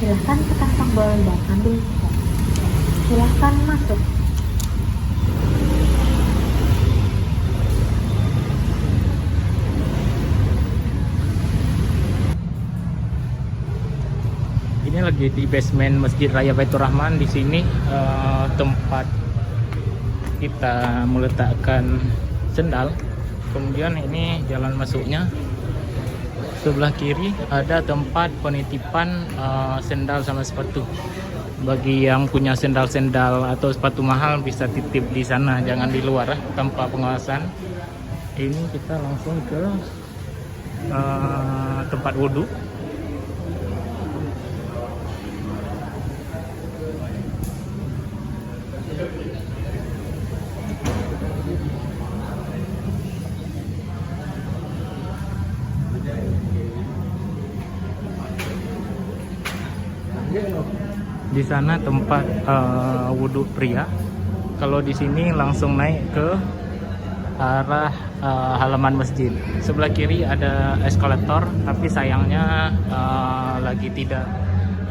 Silahkan tekan tombol dan ambil tiket. Silahkan masuk. Ini lagi di basement Masjid Raya Baitur Rahman. Di sini tempat kita meletakkan sendal. Kemudian ini jalan masuknya. Sebelah kiri ada tempat penitipan sendal sama sepatu. Bagi yang punya sendal-sendal atau sepatu mahal bisa titip di sana, jangan di luar tanpa pengawasan. Ini kita langsung ke tempat wudhu. Di sana tempat wudhu pria. Kalau di sini langsung naik ke arah halaman masjid. Sebelah kiri ada eskalator, tapi sayangnya lagi tidak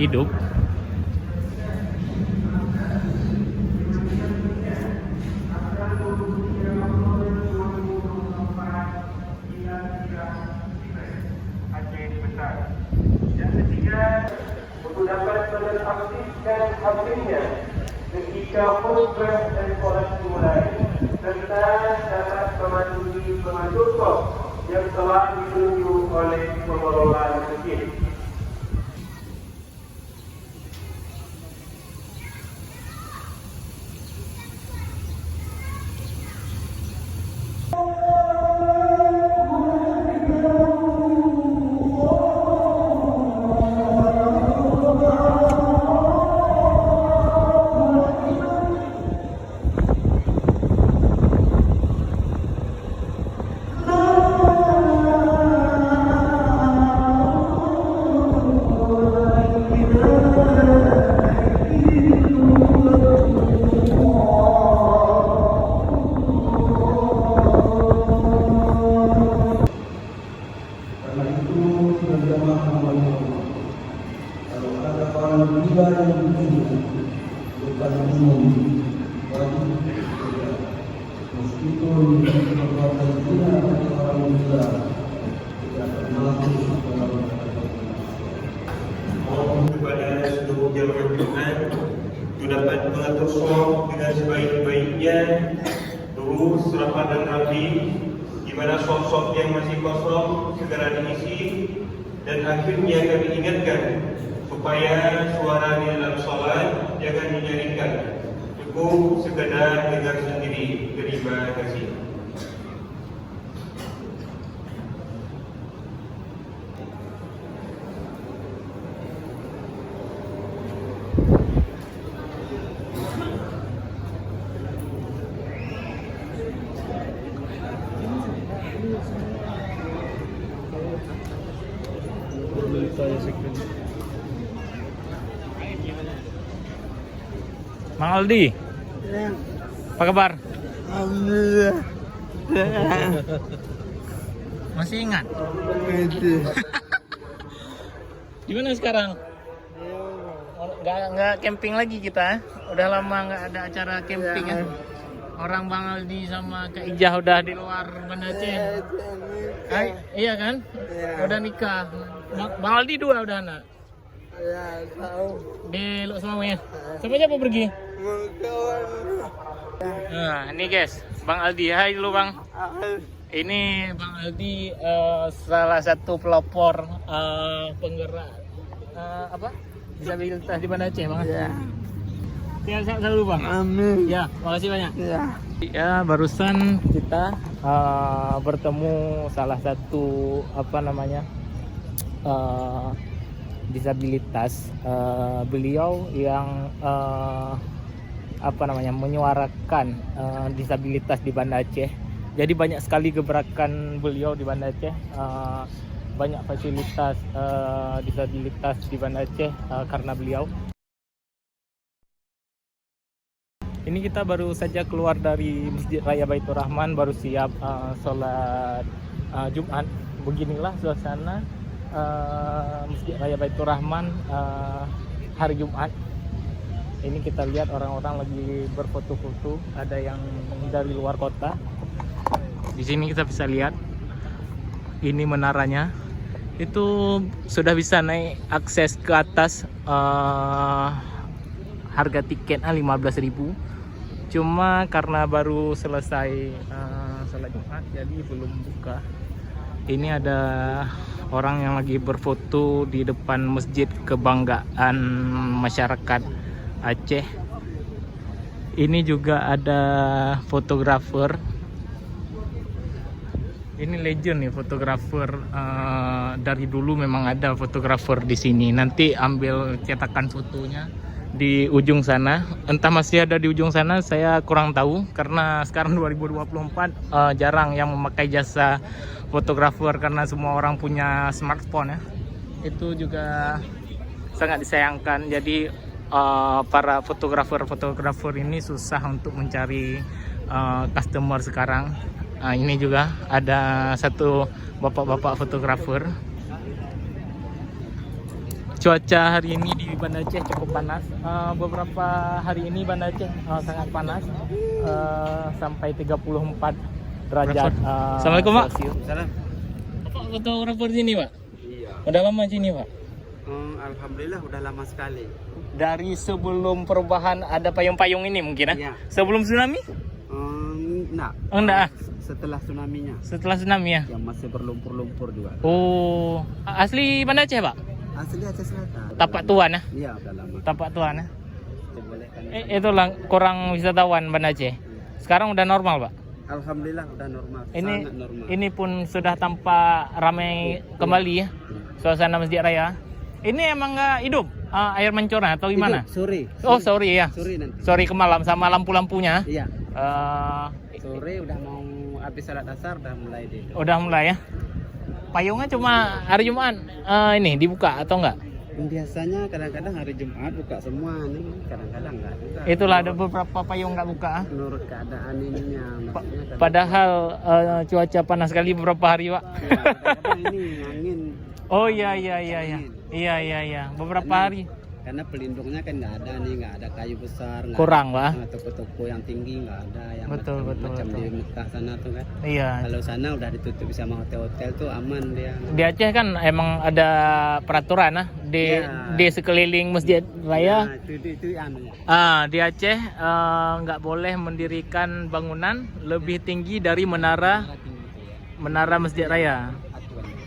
hidup. Yang ketiga, untuk dapat menonaktifkan hatinya ketika khutbah dan solat dimulai, serta dapat mematuhi protokol yang telah ditunjuk oleh pengelola masjid. Karena itu berjamaah kembali. Kalau ada orang gila yang begini, bukan umum, wajib tidak. Meskipun perbuatan zina bagi orang gila tidak termasuk dalam Mohon kepada seluruh jamaah Jumat untuk dapat mengatur solat dengan sebaik-baiknya, lurus, rapat dan rapi. Di mana soft yang masih kosong segera diisi, dan akhirnya kami ingatkan supaya suara di dalam sholat jangan dinyanyikan, cukup sekedar dengar sendiri. Terima kasih. Mang Aldi, apa kabar? Alhamdulillah. Masih ingat? Di mana sekarang? Nggak camping lagi kita. Udah lama nggak ada acara camping ya. Orang Bang Aldi sama Kak Ijah udah di luar Banda Aceh. Iya kan? Udah nikah. Bang Aldi 2 udah anak. Ya, tahu. Di Luk Semau ya. Sama siapa pergi? Kawan. Nah, ini guys, Bang Aldi. Hai dulu Bang. Ini Bang Aldi salah satu pelopor penggerak disabilitas di Banda Aceh Bang. Ya. Sehat selalu Bang. Amin. Ya, makasih banyak. Ya. Ya, barusan kita bertemu salah satu disabilitas. Beliau yang menyuarakan disabilitas di Banda Aceh. Jadi banyak sekali gebrakan beliau di Banda Aceh. Banyak fasilitas disabilitas di Banda Aceh karena beliau. Ini kita baru saja keluar dari Masjid Raya Baitur Rahman, baru siap sholat Jumat. Beginilah suasana Masjid Raya Baitur Rahman hari Jumat. Ini kita lihat orang-orang lagi berfoto-foto, ada yang dari luar kota. Di sini kita bisa lihat ini menaranya. Itu sudah bisa naik akses ke atas. Harga tiket 15.000. Cuma karena baru selesai sholat Jumat jadi belum buka. Ini ada orang yang lagi berfoto di depan Masjid Kebanggaan Masyarakat Aceh. Ini juga ada fotografer. Ini legend nih fotografer. Dari dulu memang ada fotografer di sini. Nanti ambil cetakan fotonya di ujung sana. Entah masih ada di ujung sana, saya kurang tahu karena sekarang 2024 jarang yang memakai jasa fotografer karena semua orang punya smartphone ya. Itu juga sangat disayangkan. Jadi para fotografer ini susah untuk mencari customer sekarang. Ini juga ada satu bapak-bapak fotografer. Cuaca hari ini di Banda Aceh cukup panas. Beberapa hari ini Banda Aceh sangat panas, sampai 34 derajat. Assalamualaikum Pak. Salam. Bapak fotografer sini Pak? Iya. Udah lama sini Pak? Alhamdulillah udah lama sekali. Dari sebelum perubahan ada payung-payung ini mungkin ya? Iya. Sebelum tsunami? Enggak. Oh enggak. Setelah tsunami-nya. Setelah tsunami ya? Yang masih berlumpur-lumpur juga. Oh, asli Banda Aceh Pak? Asli Aceh Selatan. Tapak Tuan ya? Iya, udah lama. Tapak Tuan ya? Dibolehkan. Itulah kurang wisatawan Banda Aceh. Sekarang udah normal Pak? Alhamdulillah udah normal. Sangat normal. Ini pun sudah tampak ramai kembali ya, suasana Masjid Raya. Ini emang nggak hidup air mancurnya atau gimana? Itu sore. Oh sorry ya, Sore nanti. sorry ke malam sama lampu-lampunya. Iya. Sore Udah mau habis salat asar udah mulai deh. udah mulai ya. Payungnya cuma hari Jumat ini dibuka atau enggak? Biasanya kadang-kadang hari Jumat buka semua nih, kadang-kadang enggak juga. Itulah ada beberapa payung nggak buka. Menurut keadaan ininya. maksudnya Padahal cuaca panas sekali beberapa hari Pak. ya, kadang-kadang ini angin. Oh iya. Beberapa hari. Karena pelindungnya kan nggak ada nih, nggak ada kayu besar, nggak Kurang, ada, Pak. toko-toko yang tinggi nggak ada, yang Betul, macam betul. di Mekah sana tuh kan. Iya. Kalau sana udah ditutup sama hotel-hotel tuh aman dia. Di Aceh kan emang ada peraturan di Ya. di sekeliling Masjid Raya. Nah, itu anunya. Di Aceh nggak boleh mendirikan bangunan lebih tinggi dari menara Masjid Raya.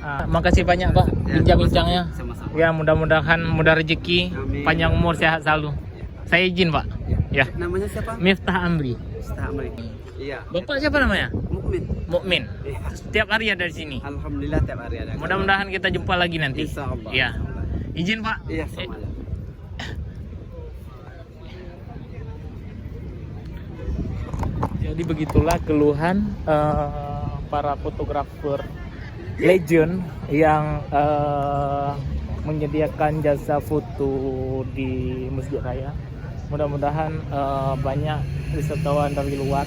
Makasih banyak Pak bincang-bincangnya. Sama-sama. Ya mudah-mudahan mudah rezeki, Amin. panjang umur, sehat selalu. Saya izin Pak. Ya. Namanya siapa? Miftah Amri. Istamri. Iya. Bapak siapa namanya? Mukmin. Mukmin. Iya. Setiap hari ada di sini. Alhamdulillah tiap hari ada. Mudah-mudahan kita jumpa lagi nanti. Insyaallah. Ya. Izin Pak. Iya, sama aja. Jadi begitulah keluhan para fotografer legend yang menyediakan jasa foto di Masjid Raya. Mudah-mudahan banyak wisatawan dari luar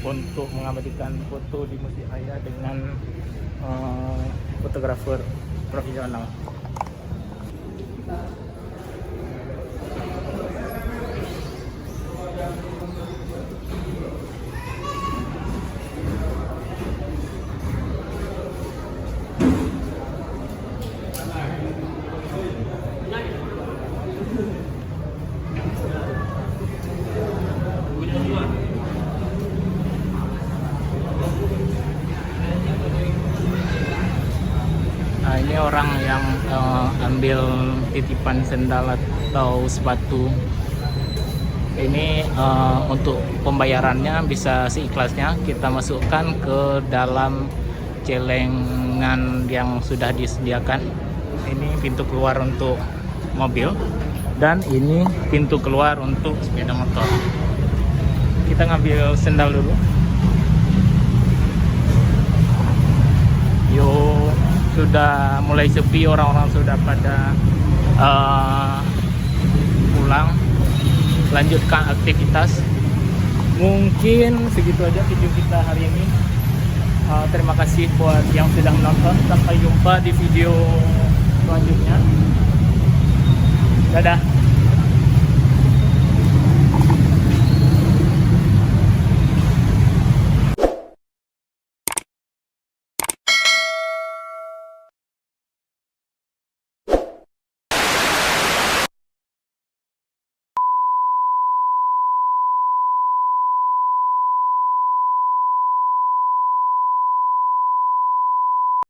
untuk mengabadikan foto di Masjid Raya dengan fotografer profesional. Ini orang yang ambil titipan sendal atau sepatu. Ini untuk pembayarannya bisa seikhlasnya, kita masukkan ke dalam celengan yang sudah disediakan. Ini pintu keluar untuk mobil dan ini pintu keluar untuk sepeda motor. Kita ngambil sendal dulu. Yuk, sudah mulai sepi, orang-orang sudah pada pulang, lanjutkan aktivitas. Mungkin segitu aja video kita hari ini. Terima kasih buat yang sudah menonton. Sampai jumpa di video selanjutnya. Dadah.